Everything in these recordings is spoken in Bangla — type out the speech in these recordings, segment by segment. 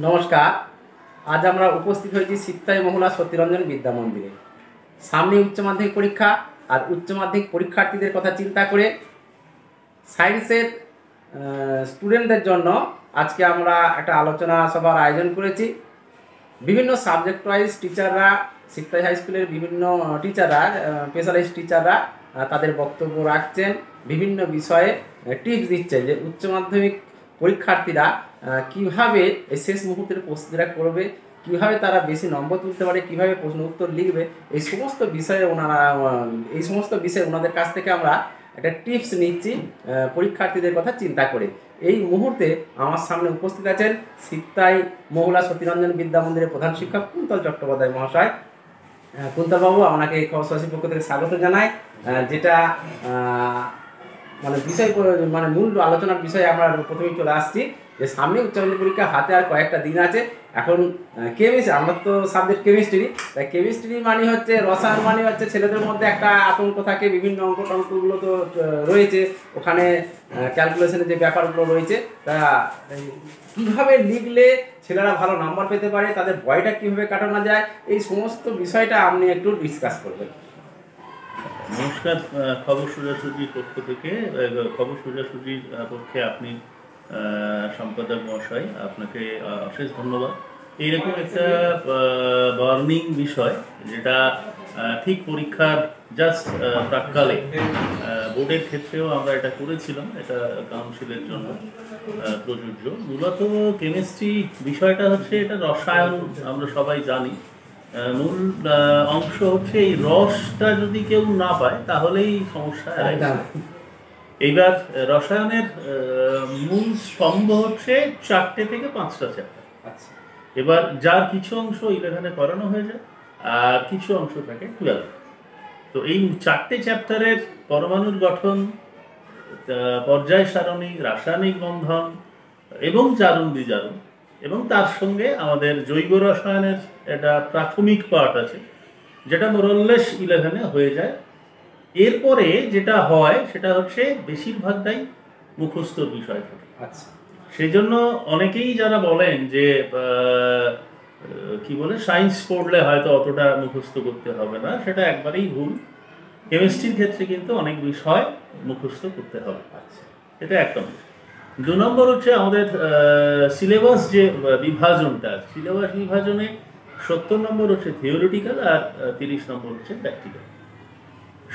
নমস্কার। আজ আমরা উপস্থিত হয়েছি সিপ্তাই মহুলা সত্যিরঞ্জন বিদ্যা মন্দিরে। সামনে উচ্চ মাধ্যমিক পরীক্ষা, আর উচ্চ মাধ্যমিক পরীক্ষার্থীদের কথা চিন্তা করে সায়েন্সের স্টুডেন্টদের জন্য আজকে আমরা একটা আলোচনা সভার আয়োজন করেছি। বিভিন্ন সাবজেক্ট ওয়াইজ টিচাররা, সিপ্তাই হাই স্কুলের বিভিন্ন টিচাররা, স্পেশালিস্ট টিচাররা তাদের বক্তব্য রাখছেন, বিভিন্ন বিষয়ে টিপস দিচ্ছেন যে উচ্চ মাধ্যমিক পরীক্ষার্থীরা কীভাবে এই শেষ মুহূর্তের প্রস্তুতিটা করবে, কীভাবে তারা বেশি নম্বর তুলতে পারে, কীভাবে প্রশ্ন উত্তর লিখবে, এই সমস্ত বিষয়ে ওনাদের কাছ থেকে আমরা একটা টিপস নিচ্ছি পরীক্ষার্থীদের কথা চিন্তা করে। এই মুহূর্তে আমার সামনে উপস্থিত আছেন সিপ্তাই মহুলা সত্যিরঞ্জন বিদ্যা মন্দিরের প্রধান শিক্ষক কুন্তল চট্টোপাধ্যায় মহাশয়। কুন্তলবাবু, আপনাকে এই খবরশাসীর পক্ষ থেকে স্বাগত জানাই। যেটা মূল আলোচনার বিষয়ে আমরা প্রথমেই চলে আসছি যে সামনে উচ্চ মাধ্যমিক পরীক্ষা হাতে আর কয়েকটা দিন আছে। এখন কেমিস্ট্রি, আমরা তো সাবজেক্ট কেমিস্ট্রি, তাই কেমিস্ট্রি মানে হচ্ছে রসায়ন, মানে হচ্ছে ছেলেদের মধ্যে একটা আতঙ্ক থাকে, বিভিন্ন অঙ্কগুলো তো রয়েছে ওখানে, ক্যালকুলেশনের যে ব্যাপারগুলো রয়েছে, তা কীভাবে লিখলে ছেলেরা ভালো নাম্বার পেতে পারে, তাদের ভয়টা কীভাবে কাটানো যায়, এই সমস্ত বিষয়টা আপনি একটু ডিসকাস করবেন। নমস্কার। খবর সোজাসুজির পক্ষ থেকে, খবর সোজাসুজির পক্ষে আপনি সম্পাদক মহাশয়, আপনাকে অশেষ ধন্যবাদ। এইরকম একটা বার্নিং বিষয়, যেটা ঠিক পরীক্ষার জাস্ট প্রাককালে বোর্ডের ক্ষেত্রেও আমরা এটা করেছিলাম, এটা কাউন্সিলের জন্য প্রযোজ্য। মূলত কেমিস্ট্রি বিষয়টা হচ্ছে, এটা রসায়ন, আমরা সবাই জানি। মূল অংশ হচ্ছে এই রসটা যদি কেউ না পায় তাহলেই সমস্যা। এইবার রসায়নের মূল স্তম্ভ হচ্ছে 4টে থেকে 5টা চ্যাপ্টার। এবার যার কিছু অংশ 11-এ করানো হয়ে যায়, আর কিছু অংশ থাকে 12। তো এই 4টে চ্যাপ্টারের পরমাণুর গঠন, পর্যায় সারণী, রাসায়নিক বন্ধন এবং জারণ বিজারণ, এবং তার সঙ্গে আমাদের জৈব রসায়নের একটা প্রাথমিক পার্ট আছে, যেটা মোরললেস 11-এ হয়ে যায়। এরপরে যেটা হয় সেটা হচ্ছে বেশিরভাগটাই মুখস্থর বিষয় থাকে। আচ্ছা, সেই জন্য অনেকেই যারা বলেন যে কি বলে সায়েন্স পড়লে হয়তো অতটা মুখস্থ করতে হবে না, সেটা একবারেই ভুল। কেমিস্ট্রির ক্ষেত্রে কিন্তু অনেক বিষয় মুখস্থ করতে হবে। আচ্ছা, এটা এক নম্বর। 2 নম্বর হচ্ছে আমাদের সিলেবাস যে বিভাজনটা, সিলেবাস বিভাজনে 70 নম্বর হচ্ছে থিওরিটিক্যাল, আর 30 নম্বর হচ্ছে প্র্যাকটিক্যাল।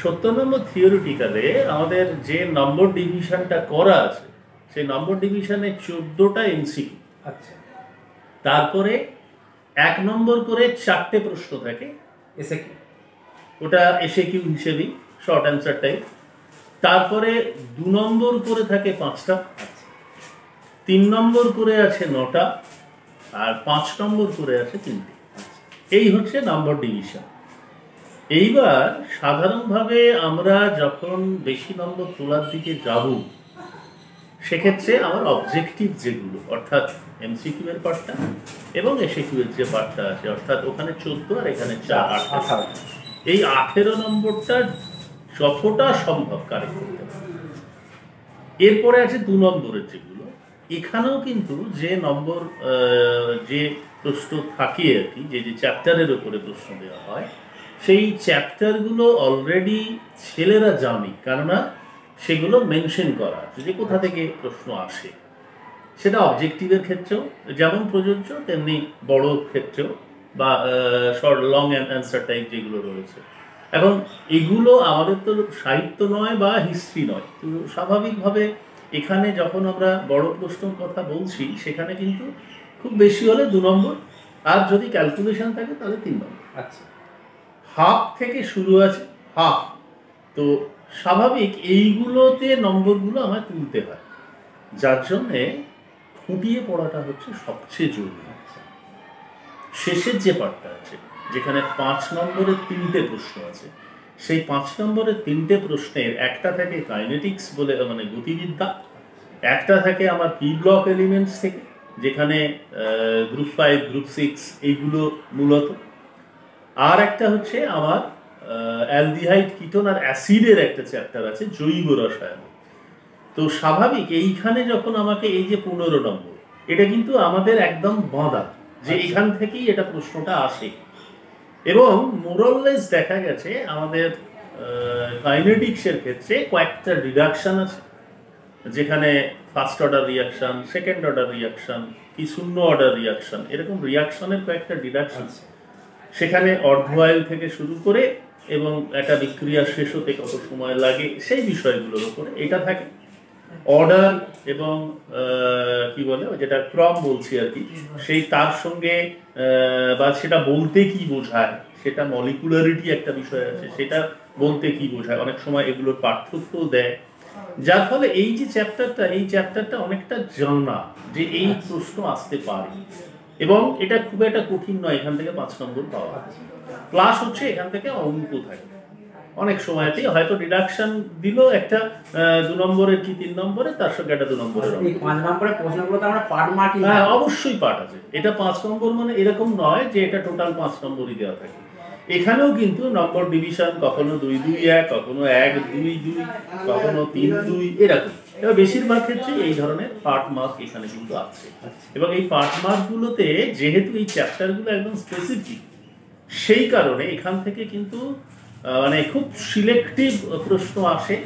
70 নম্বর থিওরিটিক্যালে আমাদের যে নম্বর ডিভিশনটা করা আছে, সেই নম্বর ডিভিশনে 14টা এমসিকিউ। আচ্ছা, তারপরে 1 নম্বর করে 4টে প্রশ্ন থাকে, এসএকিউ, ওটা এসএকিউ হিসেবেই, শর্ট অ্যান্সার টাইপ। তারপরে 2 নম্বর করে থাকে 5টা, 3 নম্বর করে আছে 9টা, আর 5 নম্বর করে আছে 3টে। এই হচ্ছে নম্বর ডিভিশন। এইবার সাধারণভাবে আমরা যখন বেশি নম্বর তোলার দিকে যাব, সেক্ষেত্রে আমার অবজেক্টিভ যেগুলো, অর্থাৎ এমসিকিউ এর পার্টটা এবং এসএকিউ এর যে পার্টটা আছে, অর্থাৎ ওখানে 14 আর এখানে 4, এই 18 নম্বরটা যতটা সম্ভব কারেক্ট করতে হবে। এরপরে আছে 2 নম্বরের যেগুলো, এখানেও কিন্তু যে নম্বর যে প্রশ্ন থাকে আর কি, যে চ্যাপ্টারের উপরে প্রশ্ন দেওয়া হয়, সেই চ্যাপ্টারগুলো অলরেডি ছেলেরা জানে, কেননা সেগুলো মেনশন করা আছে যে কোথা থেকে প্রশ্ন আসে। সেটা অবজেক্টিভের ক্ষেত্রেও যেমন প্রযোজ্য, তেমনি বড় ক্ষেত্রেও, বা শর্ট লং অ্যান্সার টাইপ যেগুলো রয়েছে। এখন এগুলো আমাদের তো সাহিত্য নয় বা হিস্ট্রি নয়, তো স্বাভাবিকভাবে এখানে যখন আমরা বড় প্রশ্নের কথা বলছি, সেখানে কিন্তু খুব বেশি হলে 2 নম্বর, আর যদি ক্যালকুলেশন থাকে তাহলে 3 নম্বর। আচ্ছা, হাফ থেকে শুরু আছে, হাফ। তো স্বাভাবিক এইগুলোতে নম্বরগুলো আমায় তুলতে হয়, যার জন্যে খুঁটিয়ে পড়াটা হচ্ছে সবচেয়ে জরুরি। শেষের যে পার্টটা আছে, যেখানে 5 নম্বরের 3টে প্রশ্ন আছে, সেই 5 নম্বরের 3টে প্রশ্নের একটা থাকে কাইনেটিক্স বলে, মানে গতিবিদ্যা, একটা থাকে আমার পি ব্লক এলিমেন্টস থেকে, যেখানে গ্রুপ 5, গ্রুপ 6 এইগুলো মূলত, আর একটা হচ্ছে আমার অ্যালডিহাইড, কিটোন আর অ্যাসিডের একটা চ্যাপ্টার আছে, জৈব রসায়ন। তো স্বাভাবিক এইখানে যখন আমাকে এই যে 15 নম্বর, এটা কিন্তু আমাদের একদম বাঁধা, যে এখান থেকেই এটা প্রশ্নটা আসে। এবং মোরাললেস দেখা গেছে আমাদের কাইনেটিক্সের ক্ষেত্রে কয়েকটা ডিডাকশন আছে, যেখানে first order reaction, second order reaction, কি শূন্য অর্ডার রিয়াকশন, এরকম রিয়াকশনের কয়েকটা ডিডাকশন। সেখানে অর্ধআয়ু থেকে শুরু করে এবং একটা বিক্রিয়া শেষ হতে কত সময় লাগে সেই বিষয়গুলোর উপরে এটা থাকে। অর্ডার এবং কি বলে যেটা ক্রম বলছি আর কি, সেই তার সঙ্গে বা সেটা বলতে কি বোঝায়, সেটা মলিকুলারিটি একটা বিষয় আছে, সেটা বলতে কি বোঝায়, অনেক সময় এগুলোর পার্থক্য দেয়। যার ফলে এই যে চ্যাপ্টারটা অনেকটা জানা যে এই প্রশ্ন আসতে পারে, এবং এটা খুব একটা কঠিন নয় এখান থেকে 5 নম্বর পাওয়া। প্লাস হচ্ছে এখান থেকে অঙ্ক থাকে অনেক সময়তেই, হয়তো ডিডাকশন দিল একটা 2 নম্বরের কি 3 নম্বরে, তার সঙ্গে একটা 2 নম্বরের অঙ্ক। 5 নম্বরের প্রশ্নগুলোতে আমরা পার্ট মার্কিং, হ্যাঁ অবশ্যই পার্ট আছে। এটা 5 নম্বর মানে এরকম নয় যে এটা টোটাল 5 নম্বরই দেওয়া থাকে। এখানেও কিন্তু নম্বর ডিভিশন কখনো 2-2-1, কখনো 1-2-2, কখনো 3-2 এরকম। এবার বেশিরভাগ ক্ষেত্রে এই ধরনের পার্ট মার্ক এখানে কিন্তু আছে। এবং এই পার্ট মার্কগুলোতে যেহেতু এই চ্যাপ্টারগুলো একদম স্পেসিফিক, সেই কারণে এখান থেকে কিন্তু মানে খুব সিলেক্টিভ প্রশ্ন আসে।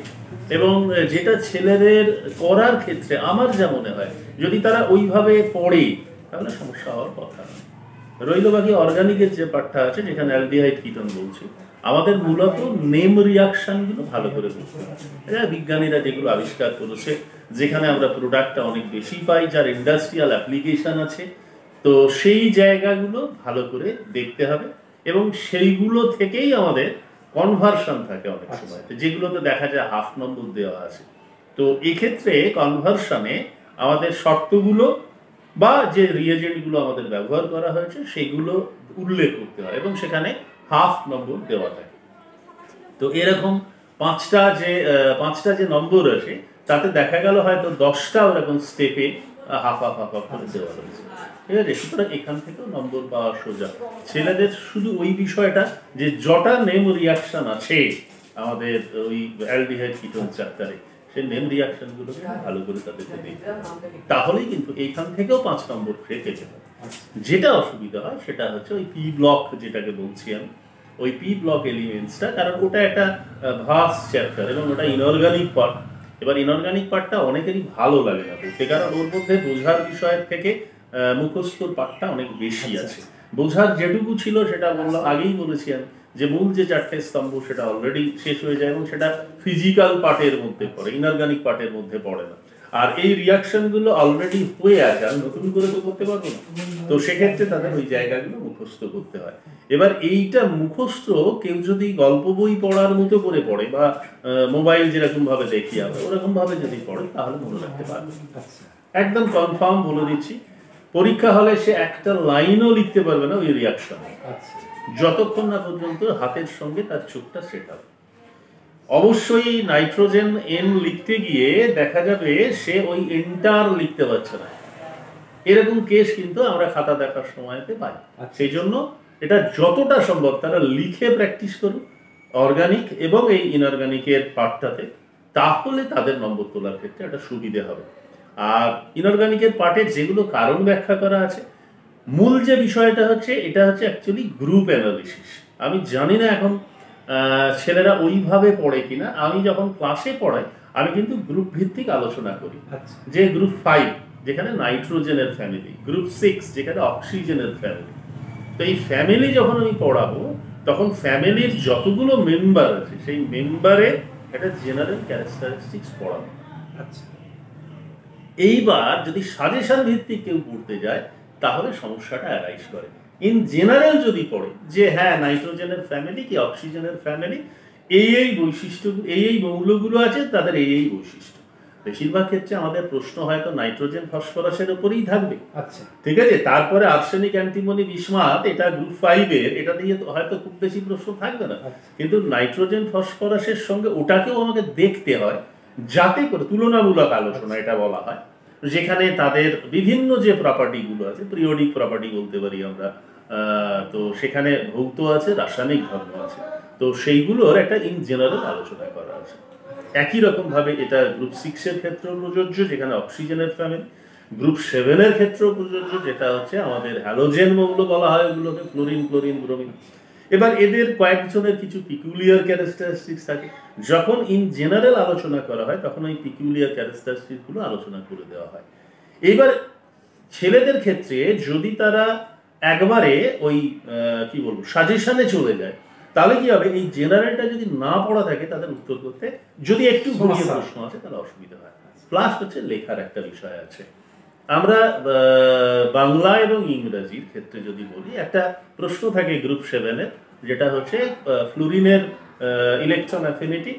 এবং যেটা ছেলেদের করার ক্ষেত্রে আমার যা মনে হয়, যদি তারা ওইভাবে পড়ে তাহলে সমস্যা হওয়ার কথা না। রইল বাকি অর্গানিকের যে পার্টটা আছে, যেখানে অ্যালডিহাইড কিটোন বলছি, আমাদের মূলত নেম রিয়াকশনগুলো ভালো করে বুঝতে হবে। বিজ্ঞানীরা যেগুলো আবিষ্কার করেছে, যেখানে আমরা প্রোডাক্টটা অনেক বেশি পাই, যার ইন্ডাস্ট্রিয়াল অ্যাপ্লিকেশন আছে, তো সেই জায়গাগুলো ভালো করে দেখতে হবে। এবং সেইগুলো থেকেই আমাদের কনভার্সন থাকে অনেক সময়, যেগুলোতে দেখা যায় হাফ নম্বর দেওয়া আছে। তো এক্ষেত্রে কনভার্সনে আমাদের শর্তগুলো বা যে রিয়েজেন্টগুলো আমাদের ব্যবহার করা হয়েছে সেগুলো উল্লেখ করতে হয়, এবং সেখানে হাফ নম্বর দেওয়া থাকে। তো এরকম পাঁচটা যে নম্বর আছে, তাতে দেখা গেল হয়তো 10টা ওরকম স্টেপে হাফ হাফ হাফ হাফ করে দেওয়া হয়েছে। ঠিক আছে, সুতরাং এখান থেকেও নম্বর পাওয়া সোজা। ছেলেদের শুধু ওই বিষয়টা যে যটা নেম রিয়াকশন আছে আমাদের ওই অ্যালডিহাইড কিটোন চ্যাপ্টারে, সেই নেম রিয়াকশনগুলোকে ভালো করে তাদেরকে দেখতে হবে, তাহলেই কিন্তু এইখান থেকেও 5 নম্বর পেতে যাবে। যেটা অসুবিধা হয় সেটা হচ্ছে ওই পি ব্লক, যেটাকে বলছি আমি, ওই পি ব্লক এলিমেন্টসটা, কারণ ওটা একটা ভাস্ট চ্যাপ্টার এবং ওটা ইনঅর্গানিক পার্ট। এবার ইনঅর্গানিক পার্টটা অনেকেরই ভালো লাগে না বলতে, কারণ ওর মধ্যে বোঝার বিষয়ের থেকে মুখস্থর পার্টটা অনেক বেশি আছে। বোঝার যেটুকু ছিল সেটা বললাম, আগেই বলেছি আমি, যে মূল যে 4টে স্তম্ভ সেটা অলরেডি শেষ হয়ে যায়, এবং সেটা ফিজিক্যাল পার্টের মধ্যে পড়ে, ইনঅর্গানিক পার্টের মধ্যে পড়ে না। আর এই রিয়াকশনগুলো অলরেডি হয়ে আছে, আর নতুন করে তো করতে পারবো না। তো সেক্ষেত্রে তাদের ওই জায়গাগুলো মুখস্থ করতে হয়। এবার এইটা মুখস্থ কেউ যদি গল্প বই পড়ার মতো করে পড়ে, বা মোবাইল যেরকম ভাবে দেখি আমরা ওরকম ভাবে যদি পড়ে, তাহলে মনে রাখতে পারবে। একদম কনফার্ম বলে দিচ্ছি, পরীক্ষা হলে সে একটা লাইনও লিখতে পারবে না ওই রিয়াকশন, যতক্ষণ না পর্যন্ত হাতের সঙ্গে তার চোখটা সেট হবে। অবশ্যই নাইট্রোজেন এন লিখতে গিয়ে দেখা যাবে সে ওই এন্টার লিখতে পারছে না, এরকম কেস কিন্তু আমরা খাতা দেখার সময়তে পাই। সেই জন্য এটা যতটা সম্ভব তারা লিখে প্র্যাকটিস করুন অর্গানিক এবং এই ইনঅর্গানিকের পার্টটাতে, তাহলে তাদের নম্বর তোলার ক্ষেত্রে একটা সুবিধে হবে। আর ইনঅর্গানিকের পার্টের যেগুলো কারণ ব্যাখ্যা করা আছে, মূল যে বিষয়টা হচ্ছে, এটা হচ্ছে অ্যাকচুয়ালি গ্রুপ অ্যানালিসিস। আমি জানি না এখন ছেলেরা ওইভাবে পড়ে কিনা। আমি যখন ক্লাসে পড়াই আমি কিন্তু গ্রুপ ভিত্তিক আলোচনা করি, যে গ্রুপ 5 যেখানে নাইট্রোজেনের ফ্যামিলি, গ্রুপ 6 যেখানে অক্সিজেনের ফ্যামিলি। তো এই ফ্যামিলি যখন আমি পড়াবো, তখন ফ্যামিলির যতগুলো মেম্বার আছে সেই মেম্বারে একটা জেনারেল ক্যারেক্টারিস্টিক্স পড়াবো। এইবার যদি সাজেশন ভিত্তিক কেউ পড়তে যায়, তাহলে সমস্যাটা অ্যারাইজ করে। ইন জেনারেল যদি পড়ে যে হ্যাঁ নাইট্রোজেনের ফ্যামিলি কি অক্সিজেনের ফ্যামিলি, এই বৈশিষ্ট্য, এই মৌলগুলো আছে, তাদের এই বৈশিষ্ট্য, বেশিরভাগ ক্ষেত্রে আমাদের প্রশ্ন হয়তো নাইট্রোজেন ফসফরাসের উপরেই থাকবে। ঠিক আছে, তারপরে আর্সেনিক, অ্যান্টিমনি, বিসমাথ, এটা গ্রুপ 5 এর, এটা দিয়ে হয়তো খুব বেশি প্রশ্ন থাকবে না। কিন্তু নাইট্রোজেন ফসফরাসের সঙ্গে ওটাকেও আমাকে দেখতে হয়, যাতে করে তুলনামূলক আলোচনা এটা বলা হয়, যেখানে তাদের বিভিন্ন যে প্রপার্টিগুলো আছে, পিরিয়ডিক প্রপার্টি বলতে পারি আমরা, তো সেখানে ভৌত আছে, রাসায়নিক ধর্ম আছে, তো সেইগুলোর একটা ইন জেনারেল আলোচনা করা আছে। একই রকম ভাবে এটা গ্রুপ 6 এর ক্ষেত্রেও প্রযোজ্য, যেখানে অক্সিজেনের ফ্যামিলি। গ্রুপ 7-এর ক্ষেত্রেও প্রযোজ্য, যেটা হচ্ছে আমাদের হ্যালোজেন মৌল বলা হয় ওগুলোকে, ফ্লোরিন, ক্লোরিন, ব্রোমিন। এবার এদের কয়েকজনের কিছু পিকুলিয়ার ক্যারেক্টারিস্টিক্স থাকে, যখন ইন জেনারেল আলোচনা করা হয় তখন ওই পিকুলিয়ার ক্যারেক্টারিস্টিক্সগুলো আলোচনা করে দেওয়া হয়। এবার ছেলেদের ক্ষেত্রে যদি তারা একবারে ওই কি বলবো সাজেশনে চলে যায়, তাহলে কি হবে, এই জেনারেলটা যদি না পড়া থাকে তাদের উত্তর করতে যদি একটু ঘুরিয়ে প্রশ্ন আছে তাহলে অসুবিধা হয়। প্লাস হচ্ছে লেখার একটা বিষয় আছে। আমরা বাংলা এবং ইংরেজির ক্ষেত্রে যদি বলি, একটা প্রশ্ন থাকে গ্রুপ 7-এর, যেটা হচ্ছে ফ্লুরিনের ইলেকট্রন অ্যাফিনিটি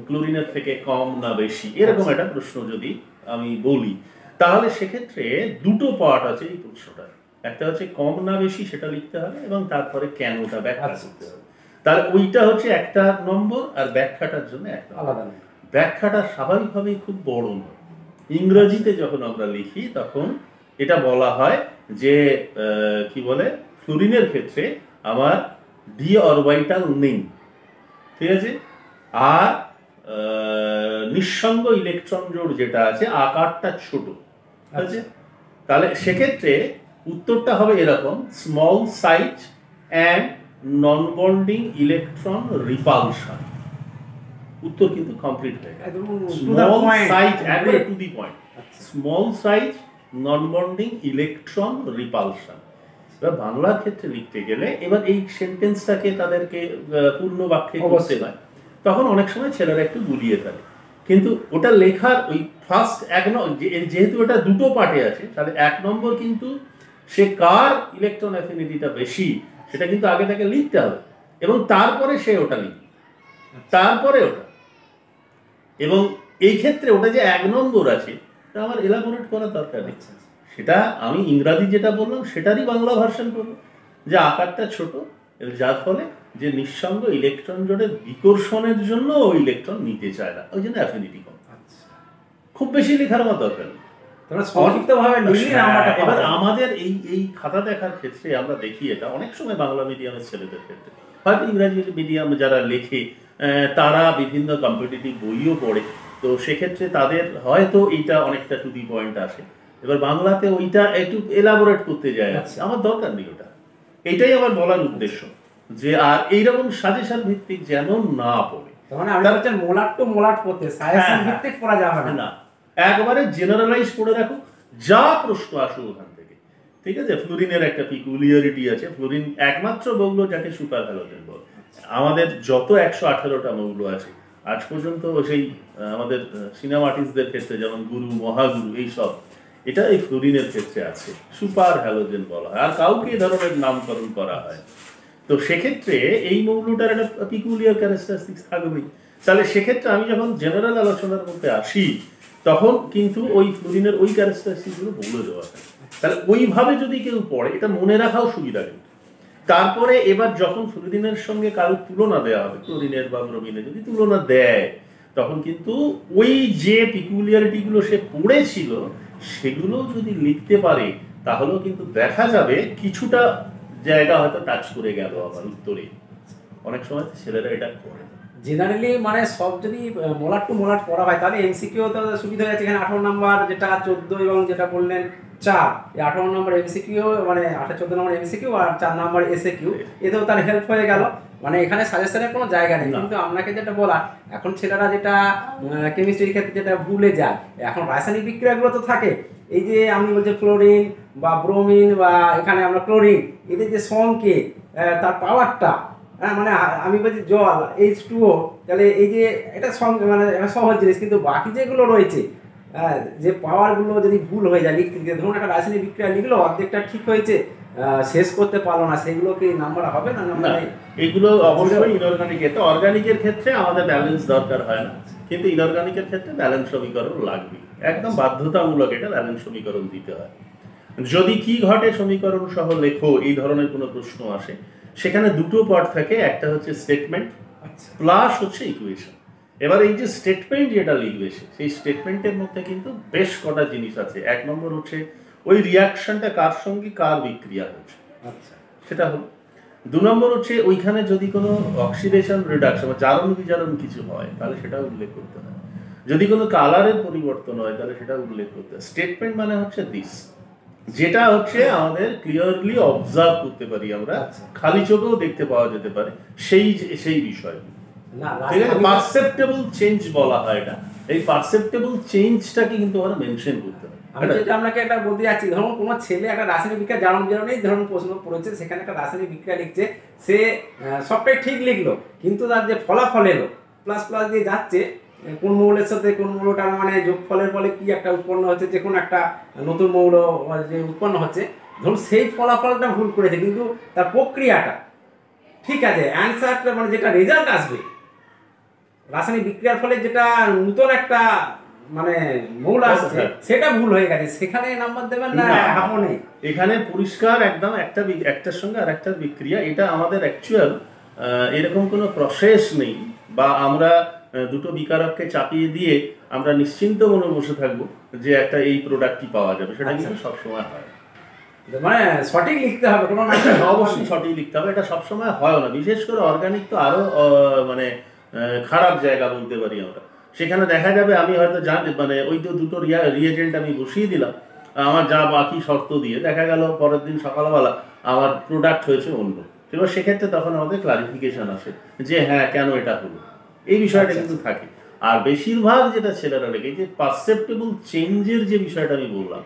ক্লোরিনের থেকে কম না বেশি, এরকম একটা প্রশ্ন যদি আমি বলি, তাহলে সেক্ষেত্রে দুটো পার্ট আছে এই প্রশ্নটার। একটা হচ্ছে কম না বেশি সেটা লিখতে হবে, এবং তারপরে কেনটা ব্যাখ্যা করতে হবে। তাহলে ওইটা হচ্ছে একটা নম্বর, আর ব্যাখ্যাটার জন্য একটা আলাদা। ব্যাখ্যাটা স্বাভাবিকভাবেই খুব বড় নয়। ইংরেজিতে যখন আমরা লিখি তখন এটা বলা হয় যে কি বলে, ফ্লুরিনের ক্ষেত্রে আমার ডি অরবিটাল নেই, ঠিক আছে, আর নিঃসঙ্গ ইলেকট্রন জোড় যেটা আছে আকারটা ছোট, ঠিক আছে। তাহলে সেক্ষেত্রে উত্তরটা হবে এরকম, small size and non bonding electron repulsion. উত্তর কিন্তু কমপ্লিট হয়ে গেল। স্মল সাইজ, একবারে to the point, small size non bonding electron repulsion. এবার বাংলার ক্ষেত্রে লিখতে গেলে এবার এই সেন্টেন্সটাকে তাদেরকে পূর্ণ বাক্যে করতে হয়, তখন অনেক সময় ছেলেরা একটু গুলিয়ে থাকে। কিন্তু ওটা লেখার ওই ফার্স্ট যেহেতু ওটা দুটো পার্টে আছে, তাহলে 1 নম্বর কিন্তু সে কার ইলেকট্রন অ্যাফিনিটিটা বেশি সেটা কিন্তু আগে তাকে লিখতে হবে, এবং তারপরে সে ওটা লিখবে, তারপরে ওটা। এবং এই ক্ষেত্রে ওটা যে 1 নম্বর আছে এটা আমার এলাবোরেট করার দরকার নেই, সেটা আমি ইংরাজি যেটা বললাম সেটারই বাংলা ভার্সন করবো, যে আকারটা ছোট, যার ফলে যে নিঃসঙ্গ ইলেকট্রন জোড়ের বিকর্ষণের জন্য ওই ইলেকট্রন নিতে চায় না, ওই জন্য অ্যাফিনিটি কম। খুব বেশি লেখার আমার দরকার নেই। এবার আমাদের এই খাতা দেখার ক্ষেত্রে আমরা দেখি, এটা অনেক সময় বাংলা মিডিয়ামের ছেলেদের ক্ষেত্রে, হয়তো ইংরাজি মিডিয়াম যারা লেখে তারা বিভিন্ন কম্পিটিটিভ বইও পড়ে, তো সেক্ষেত্রে তাদের হয়তো এইটা অনেকটা টু দি পয়েন্ট আসে। এবার বাংলাতে ওইটা একটু এলাবোরেট করতে যায়, আমার দরকার নেই ওটা। এটাই আমার বলার উদ্দেশ্য, যে আর এইরকম সাজেশন ভিত্তিক যেন না পড়ে। না, একবারে জেনারেলাইজ করে রাখো, যা প্রশ্ন আসুক ওখান থেকে, ঠিক আছে। ফ্লুরিনের একটা পিকুলিয়ারিটি আছে, ফ্লুরিন একমাত্র মৌল যাকে সুপার হ্যালোজেন বলে। আমাদের যত 118টা মৌল আছে আজ পর্যন্ত, সেই আমাদের সিনেমা আর্টিস্টদের ক্ষেত্রে যেমন গুরু, মহাগুরু, এইসব, এটা এই ফ্লুরিনের ক্ষেত্রে আছে, সুপার হ্যালোজেন বলা হয়, আর কাউকে এই ধরনের নামকরণ করা হয়। তো সেক্ষেত্রে এই মৌলটার একটা পিকুলিয়ার ক্যারেক্টারিস্টিক্স থাকবেই। তাহলে সেক্ষেত্রে আমি যখন জেনারেল আলোচনার মধ্যে আসি তখন কিন্তু ওই ফ্লুরিনের ওই ক্যারেক্টারিস্টিক্সগুলো বলে দেওয়া হয়। তাহলে ওইভাবে যদি কেউ পড়ে এটা মনে রাখাও সুবিধা কিন্তু। তারপরে এবার যখন ফ্লুরিনের সঙ্গে কারোর তুলনা দেওয়া হবে, ক্লোরিনের বা ব্রোমিনের যদি তুলনা দেয়, তখন কিন্তু ওই যে পিকুলিয়ারিটিগুলো সে পড়েছিল সেগুলো যদি লিখতে পারে, তাহলেও কিন্তু দেখা যাবে কিছুটা জায়গা হয়তো টাচ করে গেল আবার উত্তরে। অনেক সময় ছেলেরা এটা করে। জেনারেলি মানে সব যদি মোলাট টু মোলাট পড়া হয় তাহলে এমসিকিউ তো সুবিধা হয়ে যাচ্ছে। এখানে 18 নম্বর যেটা 14 এবং যেটা বললেন 4, এই 18 নম্বর এমসিকিউ মানে 14 নম্বর এমসিকিউ আর 4 নম্বর এসএকিউ, এতেও তার হেল্প হয়ে গেল। মানে এখানে সাজেশনের কোনো জায়গা নেই। কিন্তু আপনাকে যেটা বলা, এখন ছেলেরা যেটা কেমিস্ট্রির ক্ষেত্রে যেটা ভুলে যায়, এখন রাসায়নিক বিক্রিয়াগুলো তো থাকে, এই যে আমি বলছি ফ্লোরিন বা ব্রোমিন বা এখানে আমরা ক্লোরিন, এদের যে সংকেত, তার পাওয়ারটা, মানে আমি বলছি জল H2O, তাহলে এই যে এটা মানে একটা সহজ জিনিস, কিন্তু বাকি যেগুলো রয়েছে যে পাওয়ারগুলো যদি ভুল হয়ে যায় লিখতে গিয়ে, ধরুন একটা রাসায়নিক বিক্রিয়া লিখলো, অর্ধেকটা ঠিক হয়েছে, শেষ করতে পারলো না, সেগুলো কি নাম্বার হবে না? এইগুলো অবশ্যই ইনঅর্গানিক। এটা অর্গানিকের ক্ষেত্রে আমাদের ব্যালেন্স দরকার হয় না, কিন্তু ইনঅর্গানিকের ক্ষেত্রে ব্যালেন্স সমীকরণ লাগবে, একদম বাধ্যতামূলক এটা ব্যালেন্স সমীকরণ দিতে হয়। যদি কি ঘটে সমীকরণ সহ লেখো এই ধরনের কোনো প্রশ্ন আসে, সেখানে দুটো পার্ট থাকে, একটা হচ্ছে স্টেটমেন্ট প্লাস হচ্ছে ইকুয়েশন। এবার এই যে স্টেটমেন্ট যেটা লিখবে সেই স্টেটমেন্টের মধ্যে কিন্তু বেশ কটা জিনিস আছে। 1 নম্বর হচ্ছে ওই রিয়াকশনটা কার সঙ্গে কার বিক্রিয়া হচ্ছে, সেটা হলো। 2 নম্বর হচ্ছে ওইখানে যদি কোনো অক্সিডেশন রিডাকশন বা জারণ বিজারণ কিছু হয় তাহলে সেটা উল্লেখ করতে হয়। যদি কোনো কালারের পরিবর্তন হয় তাহলে সেটা উল্লেখ করতে হবে। স্টেটমেন্ট মানে হচ্ছে দিস, যেটা হচ্ছে আমাদের ক্লিয়ারলি অবজার্ভ করতে পারি আমরা, খালি চোখেও দেখতে পাওয়া যেতে পারে সেই বিষয়। ঠিক আছে, পারসেপ্টেবল চেঞ্জ বলা হয় এটা। এই পারসেপ্টেবল চেঞ্জটাকে কিন্তু আমরা মেনশন করতে হবে। আমি যেটা আপনাকে একটা বলতে যাচ্ছি, ধরুন কোনো ছেলে একটা রাসায়নিক বিক্রিয়া জানেই, ধরুন প্রশ্ন পড়েছে, সেখানে একটা রাসায়নিক বিক্রিয়া লিখছে, সে সবটাই ঠিক লিখলো, কিন্তু তার যে ফলাফল এলো প্লাস প্লাস দিয়ে যাচ্ছে, কোন মৌলের সাথে কোন মৌলটার মানে যোগফলের ফলে কি একটা উৎপন্ন হচ্ছে, যে কোনো একটা নতুন মৌল যে উৎপন্ন হচ্ছে, ধরুন সেই ফলাফলটা ভুল করেছে, কিন্তু তার প্রক্রিয়াটা ঠিক আছে, অ্যান্সারটা মানে যেটা রেজাল্ট আসবে রাসায়নিক বিক্রিয়ার ফলে যেটা নতুন একটা মানে মৌল আসছে সেটা ভুল হয়ে গেছে, সেখানে নাম্বার দেবেন না আপনি? এখানে পরিষ্কার একদম একটার সঙ্গে আর একটা বিক্রিয়া, এটা আমাদের অ্যাকচুয়াল এরকম কোনো প্রসেস নেই, বা আমরা দুটো বিকারককে চাপিয়ে দিয়ে আমরা নিশ্চিন্ত মনে বসে থাকবো যে একটা এই প্রোডাক্টই পাওয়া যাবে, সেটা কিন্তু সবসময় হয় মানে সঠিক লিখতে হবে, কোনো অবশ্যই সঠিক লিখতে হবে, এটা সবসময় হয় না। বিশেষ করে অর্গানিক তো আরো মানে খারাপ জায়গা বলতে পারি আমরা। সেখানে দেখা যাবে আমি হয়তো জানি মানে ওই তো দুটো রিয়েজেন্ট আমি বসিয়ে দিলাম আমার যা বাকি শর্ত দিয়ে, দেখা গেল পরের দিন সকালবেলা আমার প্রোডাক্ট হয়েছে অন্য। এবার সেক্ষেত্রে তখন আমাদের ক্লারিফিকেশন আসে যে হ্যাঁ কেন এটা হলো, এই বিষয়টা কিন্তু থাকে। আর বেশিরভাগ যেটা ছেলেরা লেখে, যে পারসেপ্টেবল চেঞ্জের যে বিষয়টা আমি বললাম,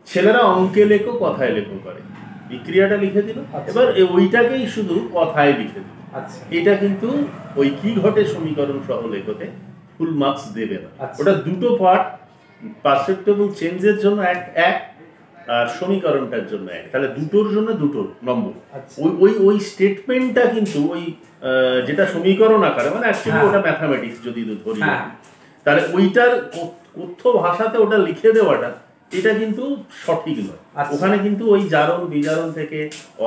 ছেলেরা অঙ্কে লেখো কথায় লেখো করে, বিক্রিয়াটা লিখে দিল, এবার ওইটাকেই শুধু কথায় লিখে দিল। এটা কিন্তু ওই কি ঘটে সমীকরণ সহ লেখতে ফুল মার্কস দেবে না। ওটা দুটো পার্ট, পারসেপ্টেবল চেঞ্জের জন্য এক আর সমীকরণটার জন্য এক, তাহলে দুটোর জন্য দুটো নম্বর। ওই স্টেটমেন্টটা কিন্তু ওই যেটা সমীকরণ আকারে, মানে অ্যাকচুয়ালি ওটা ম্যাথামেটিক্স যদি ধরি, তাহলে ওইটার কথ্য ভাষাতে ওটা লিখে দেওয়াটা এটা কিন্তু সঠিক নয়। ওখানে কিন্তু ওই জারণ বিজারণ থেকে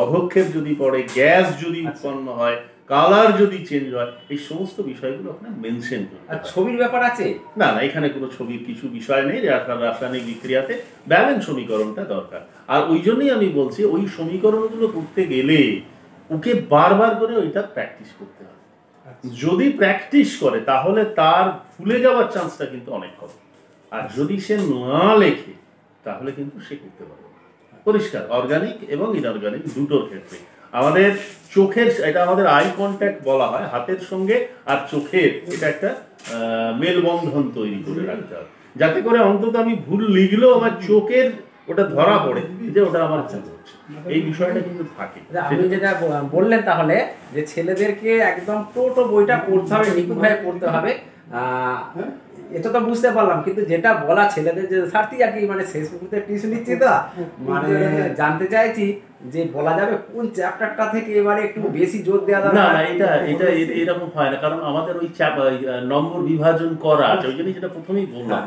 অধক্ষেপ যদি পড়ে, গ্যাস যদি উৎপন্ন হয়, কালার যদি চেঞ্জ হয়, এই সমস্ত বিষয়গুলো ওখানে মেনশন করতে হবে। ছবির ব্যাপার আছে না, এখানে কোনো ছবির কিছু বিষয় নেই। রাসায়নিক বিক্রিয়াতে ব্যালেন্স সমীকরণটা দরকার, আর ওই জন্যই আমি বলছি ওই সমীকরণগুলো করতে গেলে ওকে বারবার করে ওইটা প্র্যাকটিস করতে হবে। যদি প্র্যাকটিস করে তাহলে তার ভুলে যাওয়ার চান্সটা কিন্তু অনেক কম, আর যদি সে না লেখে তাহলে কিন্তু সে করতে পারবে। পরিষ্কার অর্গানিক এবং ইনঅর্গানিক দুটোর ক্ষেত্রে আমাদের চোখের, এটা আমাদের আই কন্ট্যাক্ট বলা হয়, হাতের সঙ্গে আর চোখের এটা একটা মেলবন্ধন তৈরি করে রাখতে হবে, যাতে করে অন্তত আমি ভুল লিখলেও আমার চোখের ওটা ধরা পড়ে যে ওটা আমার ভুল হচ্ছে, এই বিষয়টা কিন্তু থাকে। আপনি যেটা বললেন তাহলে যে ছেলেদেরকে একদম টোটো বইটা পড়তে হবে, নিখুঁতভাবে পড়তে হবে, এটা তো বুঝতে পারলাম, কিন্তু যেটা বলা ছেলেদের যে স্বার্থী আর কি, মানে শেষ মুহূর্তে টিউশন নিচ্ছি তো, মানে জানতে চাইছি যে বলা যাবে কোন চ্যাপ্টারটা থেকে এবারে একটু বেশি জোর দেওয়া যাবে? না, এটা এরকম হয় না, কারণ আমাদের ওই নম্বর বিভাজন করা আছে। ওই জন্যই যেটা প্রথমেই বললাম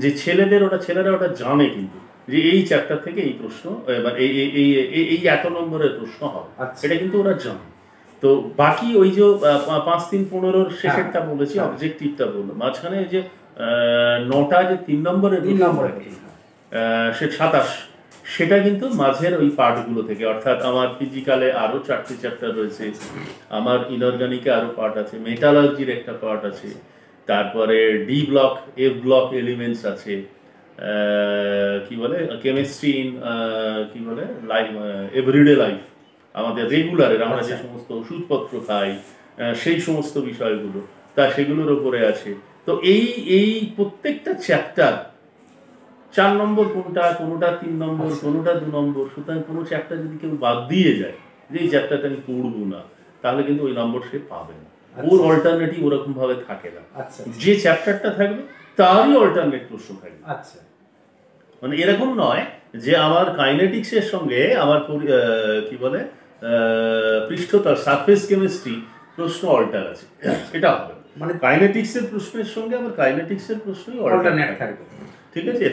যে ছেলেরা ওটা জানে কিন্তু যে এই চ্যাপ্টার থেকে এই প্রশ্ন, এবার এই এত নম্বরের প্রশ্ন হবে, এটা কিন্তু ওরা জানে। তো বাকি ওই যে 5, 3, 15 শেষেরটা বলেছি, অবজেক্টিভটা বললাম, মাঝখানে যে 9টা যে 3 নম্বরের সে 27, সেটা কিন্তু মাঝের ওই পার্টগুলো থেকে, অর্থাৎ আমার ফিজিক্যালে আরো 4টে চ্যাপ্টার রয়েছে, আমার ইনঅর্গানিকে আরো পার্ট আছে, মেটালার্জির একটা পার্ট আছে, তারপরে D block F block elements আছে, কি বলে কেমিস্ট্রি ইন কি বলে লাইফ, এভরিডে লাইফ, আমাদের রেগুলারের আমরা যে সমস্ত ওষুধপত্র খাই সেই সমস্ত বিষয়গুলো, তা সেগুলোর ওপরে আছে। তো এই প্রত্যেকটা চ্যাপ্টার 4 নম্বর কোনটা, কোনোটা 3 নম্বর, কোনোটা 2 নম্বর, সুতরাং কোনো চ্যাপ্টার যদি কেউ বাদ দিয়ে যায় যে এই চ্যাপ্টারটা আমি পড়বো না, তাহলে কিন্তু ওই নম্বর সে পাবে না। ওর অল্টারনেটিভ ওরকম ভাবে থাকে না, যে চ্যাপ্টারটা থাকবে তারই অল্টারনেট প্রশ্ন থাকবে। মানে এরকম নয় যে আমার কাইনেটিক্সের সঙ্গে আমার কি বলে পৃষ্ঠতল সারফেস কেমিস্ট্রি প্রশ্ন অল্টার আছে, এটা হবে মানে কাইনেটিক্সের প্রশ্নের সঙ্গে আমার কাইনেটিক্সের প্রশ্নই অল্টারনেট থাকবে, ঠিক আছে?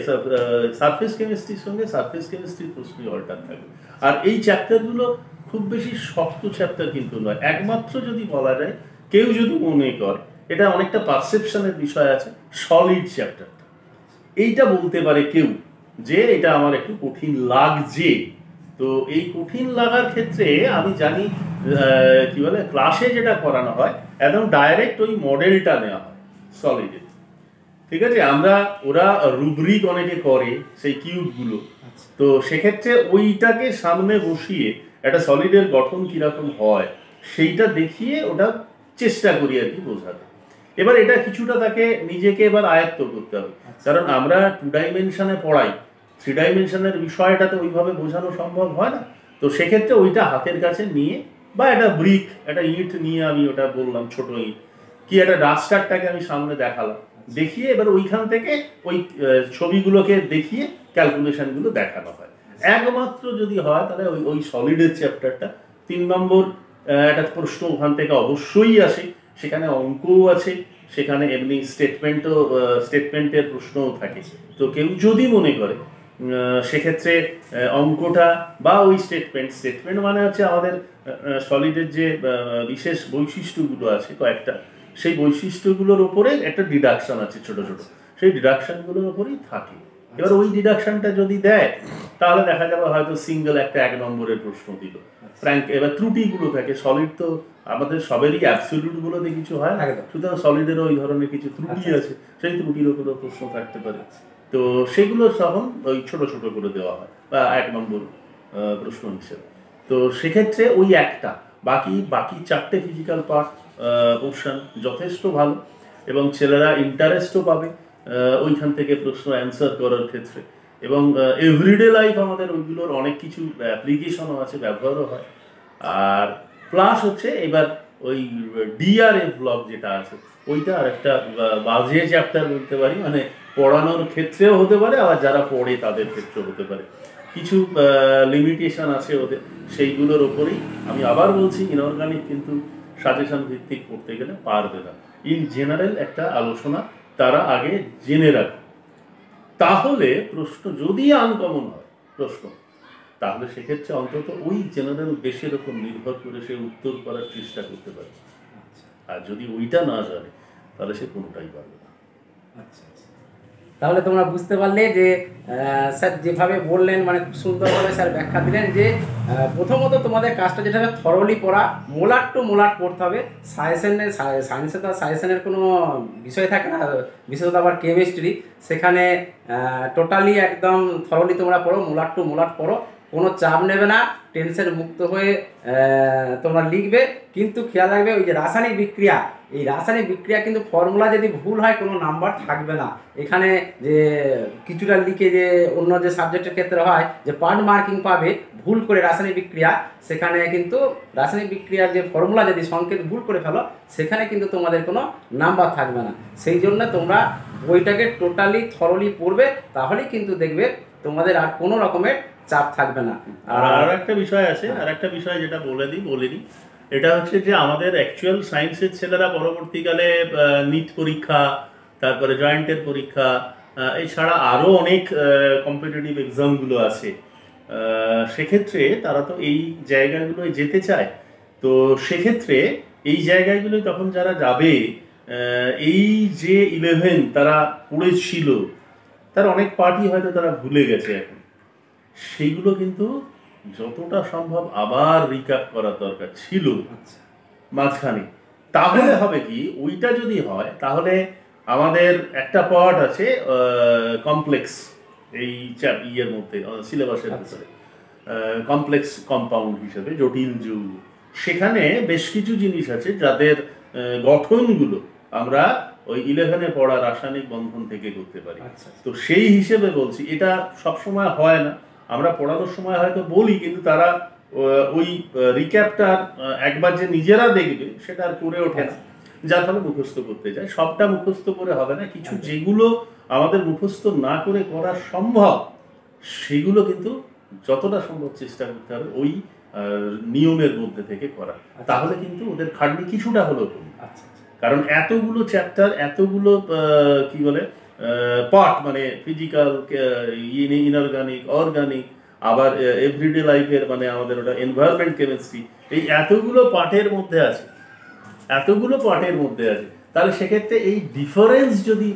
সারফেস কেমিস্ট্রির সঙ্গে সারফেস কেমিস্ট্রির প্রশ্নই অল্টার থাকবে। আর এই চ্যাপ্টারগুলো খুব বেশি শক্ত চ্যাপ্টার কিন্তু নয়, একমাত্র যদি বলা যায় কেউ যদি মনে করে এটা অনেকটা পারসেপশনের বিষয় আছে, সলিড চ্যাপ্টারটা এইটা বলতে পারে কেউ যে এটা আমার একটু কঠিন লাগছে। তো এই কঠিন লাগার ক্ষেত্রে আমি জানি কি বলে ক্লাসে যেটা করানো হয় একদম ডাইরেক্ট ওই মডেলটা নেওয়া হয় সলিডের, ঠিক ঠিক আছে, ওরা রুব্রিক অনেকে করে সেই কিউবগুলো, তো সেক্ষেত্রে ওইটাকে সামনে বসিয়ে একটা সলিডের গঠন কিরকম হয় সেইটা দেখিয়ে ওটা চেষ্টা করি আর কি বোঝাতে। এবার এটা কিছুটা তাকে নিজেকে এবার আয়ত্ত করতে হবে, কারণ আমরা 2 ডাইমেনশনে পড়াই, 3 ডাইমেনশনের বিষয়টা তো ওইভাবে বোঝানো সম্ভব হয় না। তো সেক্ষেত্রে ওইটা হাতের কাছে নিয়ে, বা একটা ব্রিক, একটা ইট নিয়ে আমি ওটা বললাম ছোট ইট, কি একটা ডাস্টারটাকে আমি সামনে দেখালাম, দেখিয়ে এবার ওইখান থেকে ওই ছবিগুলোকে দেখিয়ে ক্যালকুলেশনগুলো দেখানো হয়। একমাত্র যদি হয় তাহলে ওই সলিডের চ্যাপ্টারটা 3 নম্বর একটা প্রশ্ন ওখান থেকে অবশ্যই আসে, সেখানে অঙ্কও আছে, সেখানে এমনি স্টেটমেন্টের প্রশ্নও থাকে। তো কেউ যদি মনে করে সেক্ষেত্রে অঙ্কটা বা ওই স্টেটমেন্ট মানে হচ্ছে আমাদের সলিডের যে বিশেষ বৈশিষ্ট্যগুলো আছে কয়েকটা, সেই বৈশিষ্ট্যগুলোর উপরে একটা ডিডাকশন আছে ছোট ছোট, সেই ডিডাকশনগুলোর উপরেই থাকে। এবার ওই ডিডাকশনটা যদি দেয় তাহলে দেখা যাবে হয়তো সিঙ্গেল একটা 1 নম্বরের প্রশ্ন দিল। এবার ত্রুটিগুলো থাকে, সলিড তো আমাদের সবেরই অ্যাবসলিউট গুলোতে কিছু হয় না, সুতরাং সলিডেরও ওই ধরনের কিছু ত্রুটি আছে, সেই ত্রুটির উপরেও প্রশ্ন থাকতে পারে। তো সেগুলো তখন ওই ছোট ছোট করে দেওয়া হয় বা 1 নম্বর প্রশ্ন হিসেবে। তো সেক্ষেত্রে ওই একটা, বাকি 4টে ফিজিক্যাল পার্ট পোর্শন যথেষ্ট ভালো, এবং ছেলেরা ইন্টারেস্টও পাবে ওইখান থেকে প্রশ্ন অ্যান্সার করার ক্ষেত্রে। এবং এভরিডে লাইফ আমাদের ওইগুলোর অনেক কিছু অ্যাপ্লিকেশনও আছে, ব্যবহারও হয়। আর প্লাস হচ্ছে এবার ওই ডিআরএফ ব্লক যেটা আছে ওইটা আর একটা বাজে চ্যাপ্টার বলতে পারি, মানে পড়ানোর ক্ষেত্রেও হতে পারে, আবার যারা পড়ে তাদের ক্ষেত্রেও হতে পারে। কিছু লিমিটেশন আছে ওদের, সেইগুলোর ওপরেই আমি আবার বলছি, ইনঅর্গানিক কিন্তু সাজেশন ভিত্তিক পড়তে গেলে পারবে না। ইন জেনারেল একটা আলোচনা তারা আগে জেনে রাখে, তাহলে প্রশ্ন যদি আনকমন হয় প্রশ্ন, তাহলে সেক্ষেত্রে অন্তত ওই জেনারেল বেসের উপর নির্ভর করে সে উত্তর করার চেষ্টা করতে পারে। আর যদি ওইটা না জানে তাহলে সে কোনোটাই পারবে না। আচ্ছা, তাহলে তোমরা বুঝতে পারলে যে স্যার যেভাবে বললেন, মানে সুন্দরভাবে স্যার ব্যাখ্যা দিলেন যে প্রথমত তোমাদের কাজটা যেটা হবে থরলি পড়া, মোলাট টু মোলাট পড়তে হবে। সায়েন্সে তো সাজেশনের কোনো বিষয় থাকে না, বিশেষত আবার কেমিস্ট্রি, সেখানে টোটালি একদম থরলি তোমরা পড়ো, মোলাট টু মোলাট পড়ো, কোনো চাপ নেবে না, টেনশন মুক্ত হয়ে তোমরা লিখবে। কিন্তু খেয়াল রাখবে ওই যে রাসায়নিক বিক্রিয়া, এই রাসায়নিক বিক্রিয়া কিন্তু ফর্মুলা যদি ভুল হয় কোনো নাম্বার থাকবে না। এখানে যে কিছুটা লিখে যে অন্য যে সাবজেক্টের ক্ষেত্রে হয় যে পার্ট মার্কিং পাবে ভুল করে রাসায়নিক বিক্রিয়া, সেখানে কিন্তু রাসায়নিক বিক্রিয়ার যে ফর্মুলা যদি সংকেত ভুল করে ফেলো সেখানে কিন্তু তোমাদের কোনো নাম্বার থাকবে না। সেই জন্য তোমরা বইটাকে টোটালি থরলি পড়বে, তাহলেই কিন্তু দেখবে তোমাদের আর কোনো রকমের চাপ থাকবে না। আর একটা বিষয় আছে, আর একটা বিষয় যেটা বলিনি, এটা হচ্ছে যে আমাদের অ্যাকচুয়াল সায়েন্সের ছেলেরা পরবর্তীকালে নিট পরীক্ষা, তারপরে জয়েন্টের পরীক্ষা, এছাড়া আরও অনেক কম্পিটিটিভ এক্সামগুলো আছে, সেক্ষেত্রে তারা তো এই জায়গাগুলোয় যেতে চায়। তো সেক্ষেত্রে এই জায়গাগুলোয় তখন যারা যাবে, এই যে 11 তারা পড়েছিল তার অনেক পার্টই হয়তো তারা ভুলে গেছে এখন, সেইগুলো কিন্তু যতটা সম্ভব আবার রিক্যাপ করার দরকার ছিল মাঝখানে। তাহলে হবে কি, ওইটা যদি হয় তাহলে আমাদের একটা পার্ট আছে কমপ্লেক্স, এই ইয়ের মধ্যে সিলেবাসের ভিতরে কমপ্লেক্স কম্পাউন্ড হিসেবে জটিল যৌগ, সেখানে বেশ কিছু জিনিস আছে যাদের গঠনগুলো আমরা ওই 11-এ পড়া রাসায়নিক বন্ধন থেকে করতে পারি। তো সেই হিসেবে বলছি, এটা সবসময় হয় না, আমরা পড়ানোর সময় হয়তো বলি, কিন্তু তারা ওই রিক্যাপটা একবার যে নিজেরা দেখবে সেটা আর করে ওঠে না, যার ফলে মুখস্থ করতে যায়। সবটা মুখস্থ করে হবে না, কিছু যেগুলো আমাদের মুখস্থ না করে করা সম্ভব সেগুলো কিন্তু যতটা সম্ভব চেষ্টা করতে হবে ওই নিয়মের মধ্যে থেকে করা, তাহলে কিন্তু ওদের খাটনি কিছুটা হলেও কমবে। কারণ এতগুলো চ্যাপ্টার, এতগুলো কি বলে পার্ট, মানে ফিজিক্যাল, ইনঅর্গানিক, অর্গানিক, আবার এভরিডে লাইফের মানে আমাদের ওটা এনভায়রনমেন্ট কেমিস্ট্রি, এই এতগুলো পার্টের মধ্যে আছে, তাহলে সেক্ষেত্রে এই ডিফারেন্স যদি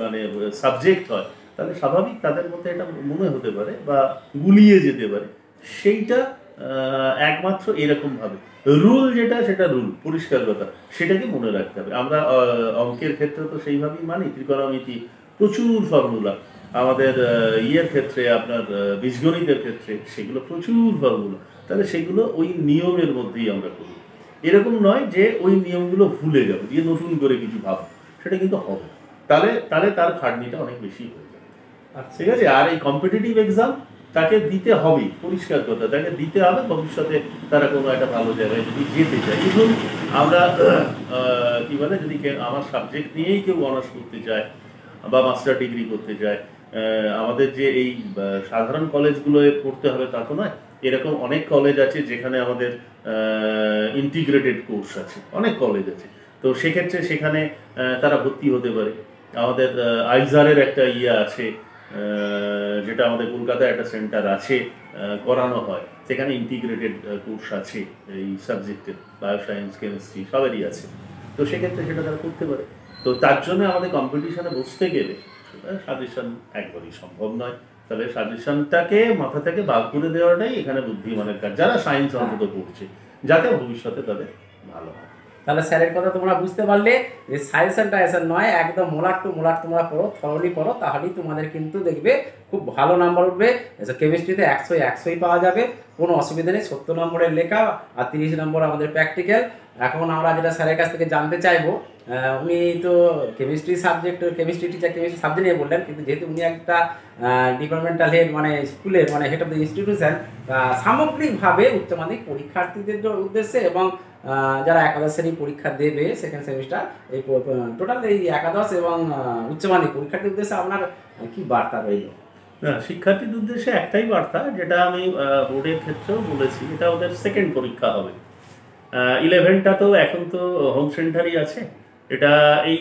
মানে সাবজেক্ট হয় তাহলে স্বাভাবিক তাদের মধ্যে এটা মনে হতে পারে বা গুলিয়ে যেতে পারে, সেইটা একমাত্র এরকম ভাবে রুল যেটা, সেটা রুল, পরিষ্কার কথা, সেটাকে মনে রাখতে হবে। আমরা অঙ্কের ক্ষেত্রে তো সেইভাবেই মানি, ত্রিকোণমিতি প্রচুর ফর্মুলা, আমাদের ইয়ের ক্ষেত্রে আপনার বীজগণিতের ক্ষেত্রে সেগুলো প্রচুর ফর্মুলা, তাহলে সেগুলো ওই নিয়মের মধ্যেই আমরা করি। এরকম নয় যে ওই নিয়মগুলো ভুলে যাবে, দিয়ে নতুন করে কিছু ভাবো, সেটা কিন্তু হবে না। তাহলে তাহলে তার খাটনিটা অনেক বেশি হয়ে যাবে। ঠিক আছে? আর এই কম্পিটিটিভ এক্সাম তাকে দিতে হবে, পরিষ্কার কথা, তাকে দিতে হবে ভবিষ্যতে তারা কোনো একটা ভালো জায়গায় যদি যেতে চায়। এখন আমরা কি বলে, যদি আমার সাবজেক্ট নিয়েই কেউ অনার্স করতে চায় বা মাস্টার ডিগ্রি করতে চায়, আমাদের যে এই সাধারণ কলেজগুলোয় পড়তে হবে তা তো নয়। এরকম অনেক কলেজ আছে যেখানে আমাদের ইন্টিগ্রেটেড কোর্স আছে, অনেক কলেজ আছে। তো সেক্ষেত্রে সেখানে তারা ভর্তি হতে পারে। আমাদের আইজারের একটা ইয়ে আছে, যেটা আমাদের কলকাতায় একটা সেন্টার আছে, করানো হয়, সেখানে ইন্টিগ্রেটেড কোর্স আছে এই সাবজেক্টের, বায়োসায়েন্স, কেমিস্ট্রি সবেরই আছে। তো সেক্ষেত্রে সেটা তারা করতে পারে। তো তার জন্য আমাদের কম্পিটিশনে বসতে গেলে সাজেশন একবারই সম্ভব নয়। তাহলে সাজেশনটাকে মাথা থেকে বার করে দেওয়াটাই এখানে বুদ্ধিমানের কাজ, যারা সায়েন্স অন্তত পড়ছে, যাতে ভবিষ্যতে তাদের ভালো হয়। তাহলে স্যারের কথা তোমরা বুঝতে পারলে যে সাজেশনটা এসে নয়, একদম মোলার টু মোলার তোমরা পড়ো, থরলি পড়ো, তাহলেই তোমাদের কিন্তু দেখবে খুব ভালো নাম্বার উঠবে। কেমিস্ট্রিতে 100-100ই পাওয়া যাবে, কোনো অসুবিধা নেই। 70 নম্বরের লেখা আর 30 নম্বর আমাদের প্র্যাকটিক্যাল। এখন আমরা যেটা স্যারের কাছ থেকে জানতে চাইবো, উনি তো chemistry subject, chemistry teacher, chemistry subject নিয়ে বললেন, কিন্তু যেহেতু উনি একটা ডিপার্টমেন্টাল হেড, মানে স্কুলের, মানে হেড অফ দ্য ইনস্টিটিউশন, সামগ্রিকভাবে উচ্চ মাধ্যমিক পরীক্ষার্থীদের উদ্দেশ্যে এবং যারা একাদশ শ্রেণী পরীক্ষা দেবে সেকেন্ড সেমিস্টার, এই টোটাল এই একাদশ এবং উচ্চ মাধ্যমিক পরীক্ষার্থীর উদ্দেশ্যে আপনার কি বার্তা রইল? না, শিক্ষার্থীদের উদ্দেশ্যে একটাই বার্তা, যেটা আমি বোর্ডের ক্ষেত্রেও বলেছি, এটা ওদের সেকেন্ড পরীক্ষা হবে। 11টা তো এখন তো হোম সেন্টারই আছে, এটা এই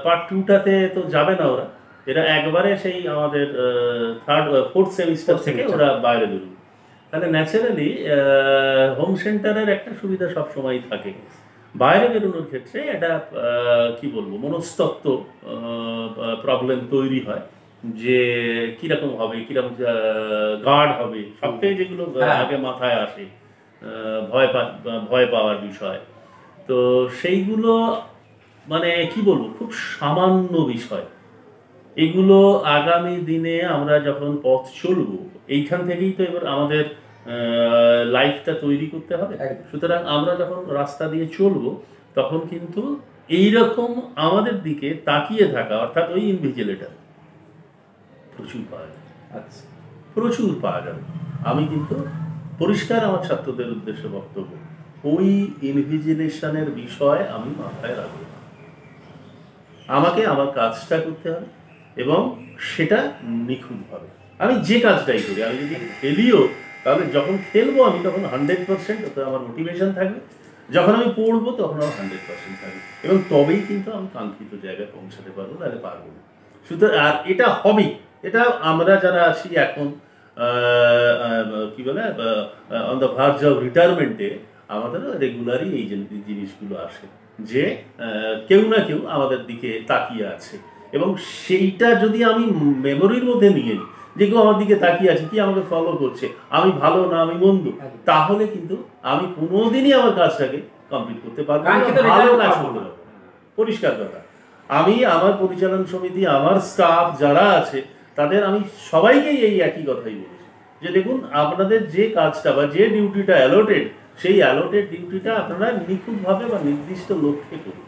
পার্ট 2টাতে তো যাবে না ওরা, এরা একবারে সেই আমাদের ফোর্থ সেমিস্টার থেকে ওরা বাইরে বেরোবে। তাহলে ন্যাচারালি হোম সেন্টারের একটা সুবিধা সবসময় থাকে। বাইরে বেরোনোর ক্ষেত্রে একটা কি বলবো, মনস্তত্ত্ব প্রবলেম তৈরি হয়, যে কিরকম হবে, কিরকম গার্ড হবে, সবটাই যেগুলো আগে মাথায় আসে, ভয় পাওয়ার বিষয়। তো সেইগুলো মানে কি বলবো, খুব সামান্য বিষয়। এগুলো আগামী দিনে আমরা যখন পথ চলবো, এইখান থেকেই তো এবার আমাদের লাইফটা তৈরি করতে হবে। সুতরাং আমরা যখন রাস্তা দিয়ে চলবো, তখন কিন্তু এইরকম আমাদের দিকে তাকিয়ে থাকা, অর্থাৎ ওই ইনভিজিলেটর প্রচুর পাওয়া যাবে। আচ্ছা, প্রচুর পাওয়া যাবে। আমি কিন্তু পরিষ্কার আমার ছাত্রদের উদ্দেশ্যে বক্তব্য, ওই ইনভিজিলেশনের বিষয় আমি মাথায় রাখবো না। আমাকে আমার কাজটা করতে হবে এবং সেটা নিখুঁতভাবে। আমি যে কাজটাই করি, আমি যদি খেলিও, তাহলে যখন খেলবো আমি তখন 100%, ওতে আমার মোটিভেশন থাকবে। যখন আমি পড়বো তখন আমার 100% থাকবে, এবং তবেই কিন্তু আমি কাঙ্ক্ষিত জায়গায় পৌঁছাতে পারবো, তাহলে পারবো না। সুতরাং আর এটা হবেই, এটা আমরা যারা আছি এখন কি বলে অন দ্য ভার্জ অফ রিটায়ারমেন্টে, আমাদেরও রেগুলারই এই জিনিসগুলো আসে, যে কেউ না কেউ আমাদের দিকে তাকিয়ে আছে, এবং সেইটা যদি আমি মেমোরির মধ্যে নিয়ে নিই যে কেউ আমার দিকে তাকিয়ে আছে, কি আমাকে ফলো করছে, আমি ভালো না আমি মন্দ, তাহলে কিন্তু আমি কোনোদিনই আমার কাজটাকে কমপ্লিট করতে পারবো না, ভালো কাজ করতে পারবো। পরিষ্কার কথা, আমি আমার পরিচালন সমিতি, আমার স্টাফ যারা আছে, তাদের আমি সবাইকেই এই একই কথাই বলেছি, যে দেখুন আপনাদের যে কাজটা বা যে ডিউটিটা অ্যালোটেড, সেই অ্যালোটেড ডিউটিটা আপনারা নিখুঁতভাবে বা নির্দিষ্ট লক্ষ্যে করুন।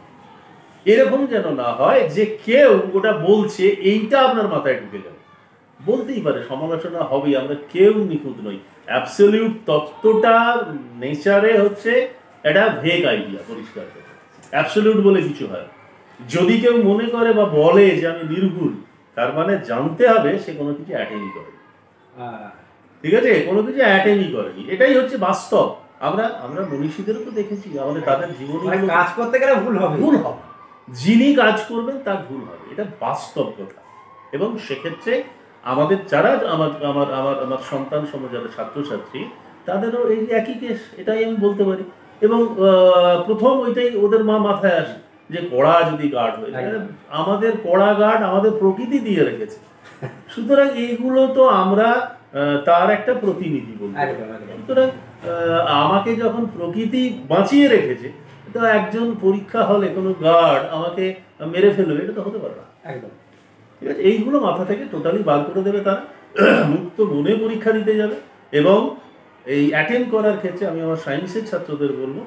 এরকম যেন না হয় যে কেউ ওটা বলছে, এইটা আপনার মাথায় ঢুকে যাবে। বলতেই পারে, সমালোচনা হবেই, আমরা কেউ নিখুঁত নই। অ্যাবসলিউট তত্ত্বটা নেচারে হচ্ছে একটা ভেগ আইডিয়া, পরিষ্কার করে। অ্যাবসলিউট বলে কিছু হয়, যদি কেউ মনে করে বা বলে যে আমি নির্ভুল, তার মানে জানতে হবে সে কোনো কিছু অ্যাটেন্ড করে। ঠিক আছে, কোনো কিছু অ্যাটেন্ডই করেনি, এটাই হচ্ছে বাস্তব। আমরা মনীষীদেরও তো দেখেছি, আমাদের তাদের জীবনে কাজ করতে গেলে ভুল হবে, যিনি কাজ করবেন তার ভুল হবে, এটা বাস্তব কথা। এবং সেক্ষেত্রে আমাদের যারা আমার আমার আমার আমার সন্তান সম যারা ছাত্রছাত্রী, তাদেরও এই একই কেস, এটাই আমি বলতে পারি। এবং প্রথম ওইটাই ওদের মাথায় আসে, যে কড়া যদি গার্ড হয়ে যায়, আমাদের কড়া গার্ড আমাদের প্রকৃতি দিয়ে রেখেছে। সুতরাং এইগুলো তো আমরা তার একটা প্রতিনিধি বলতে, সুতরাং আমাকে যখন প্রকৃতি বাঁচিয়ে রেখেছে, তো একজন পরীক্ষা হলে কোনো গার্ড আমাকে মেরে ফেলবে, এটা তো হতে পারে না। একদম ঠিক আছে, এইগুলো মাথা থেকে টোটালি বার করে দেবে তারা, মুক্ত মনে পরীক্ষা দিতে যাবে। এবং এই অ্যাটেন্ড করার ক্ষেত্রে আমি আমার সায়েন্সের ছাত্রদের বলবো,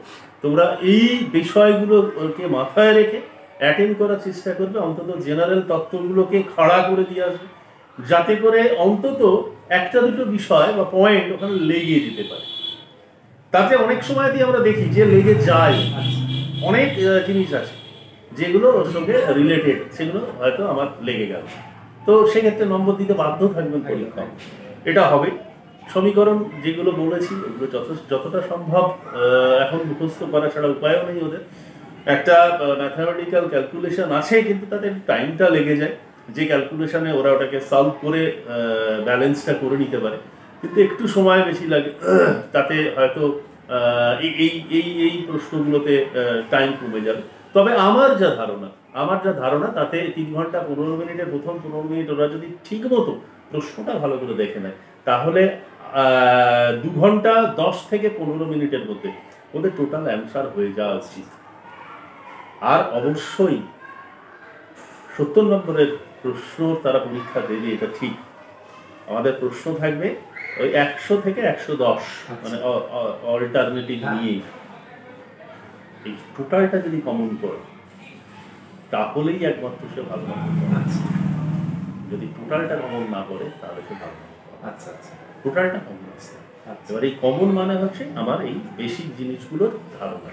তোমরা এই বিষয়গুলোকে মাথায় রেখে অ্যাটেন্ড করার চেষ্টা করবে, অন্তত জেনারেল তত্ত্বগুলোকে খাড়া করে দিয়ে আসবে, যাতে করে অন্তত একটা দুটো বিষয় বা পয়েন্ট ওখানে লেগে যেতে পারে। তাতে অনেক সময় দিয়ে আমরা দেখি যে লেগে যায়, অনেক জিনিস আছে যেগুলো ওর সঙ্গে রিলেটেড, সেগুলো হয়তো আমার লেগে গেল, তো সেক্ষেত্রে নম্বর দিতে বাধ্য থাকবেন পরীক্ষায়। এটা হবে। সমীকরণ যেগুলো বলেছি ওগুলো যতটা সম্ভব এখন মুখস্থ করা ছাড়া উপায়ও নেই ওদের। একটা ম্যাথামেটিক্যাল ক্যালকুলেশন আছে, কিন্তু তাতে টাইমটা লেগে যায়, যে ক্যালকুলেশনে ওরা ওটাকে সলভ করে ব্যালেন্সটা করে নিতে পারে, কিন্তু একটু সময় বেশি লাগে। তাতে হয়তো এই প্রশ্নগুলোতে টাইম কমে যাবে। তবে আমার যা ধারণা তাতে 3 ঘন্টা 15 মিনিটের প্রথম 15 মিনিট ওরা যদি ঠিক মতো প্রশ্নটা ভালো করে দেখে নেয়, তাহলে 2 ঘন্টা 10 থেকে 15 মিনিটের মধ্যে ওদের টোটাল অ্যান্সার হয়ে যাওয়া উচিত। আর অবশ্যই 70 নম্বরের প্রশ্ন তারা পরীক্ষা দেবে, এটা ঠিক। আমাদের প্রশ্ন থাকবে ওই 100 থেকে 110, মানে অল্টারনেটিভ নিয়ে। এই টোটালটা যদি কমন করে তাহলেই একমাত্র সে ভালো নম্বর পাবে। যদি টোটালটা কমন না করে তাহলে সে ভালো নম্বর পাবে। আচ্ছা আচ্ছা, টোটালটা কমন আসছে। এবার এই কমন মানে হচ্ছে আমার এই বেসিক জিনিসগুলোর ধারণা।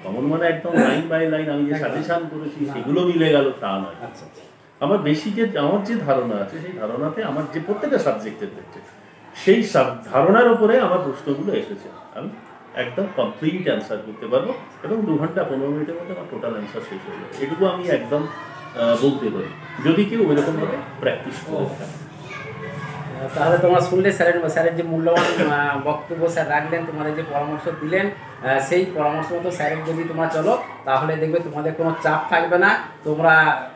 কমন মানে একদম লাইন বাই লাইন আমি যে সাজেশন করেছি সেগুলো মিলে গেল তা নয়। আচ্ছা আচ্ছা, আমার আমার যে ধারণা আছে সেই ধারণাতে আমার যে প্রত্যেকটা সাবজেক্টের ক্ষেত্রে সেই ধারণার উপরে আমার প্রশ্নগুলো এসেছে, আমি একদম কমপ্লিট অ্যান্সার করতে পারবো, এবং 2 ঘন্টা 15 মিনিটের মধ্যে আমার টোটাল অ্যান্সার শেষ হয়ে যাবে। এটুকু আমি একদম বলতে পারি, যদি কেউ এরকমভাবে প্র্যাকটিস করে থাকে। তাহলে তোমরা শুনলে স্যারের যে মূল্যবান বক্তব্য স্যার রাখলেন, তোমাদের যে পরামর্শ দিলেন, সেই পরামর্শ মতো স্যারের যদি তোমরা চলো, তাহলে দেখবে তোমাদের কোনো চাপ থাকবে না। তোমরা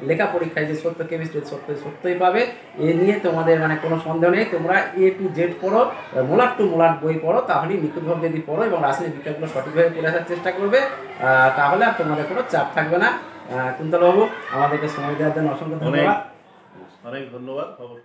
লেখা পরীক্ষায় যে সত্য কেমিস্ট্রি সত্যই পাবে, এ নিয়ে তোমাদের মানে কোনো সন্দেহ নেই। তোমরা A to Z পড়ো, মোলার টু মোলার বই পড়ো, তাহলেই নিখুঁতভাবে যদি পড়ো এবং রাসায়নিক বিজ্ঞানগুলো সঠিকভাবে পড়ে আসার চেষ্টা করবে, তাহলে আর তোমাদের কোনো চাপ থাকবে না। কুন্তলবাবু, আমাদেরকে সময় দেওয়ার জন্য অসংখ্য ধন্যবাদ। অনেক ধন্যবাদ। খবর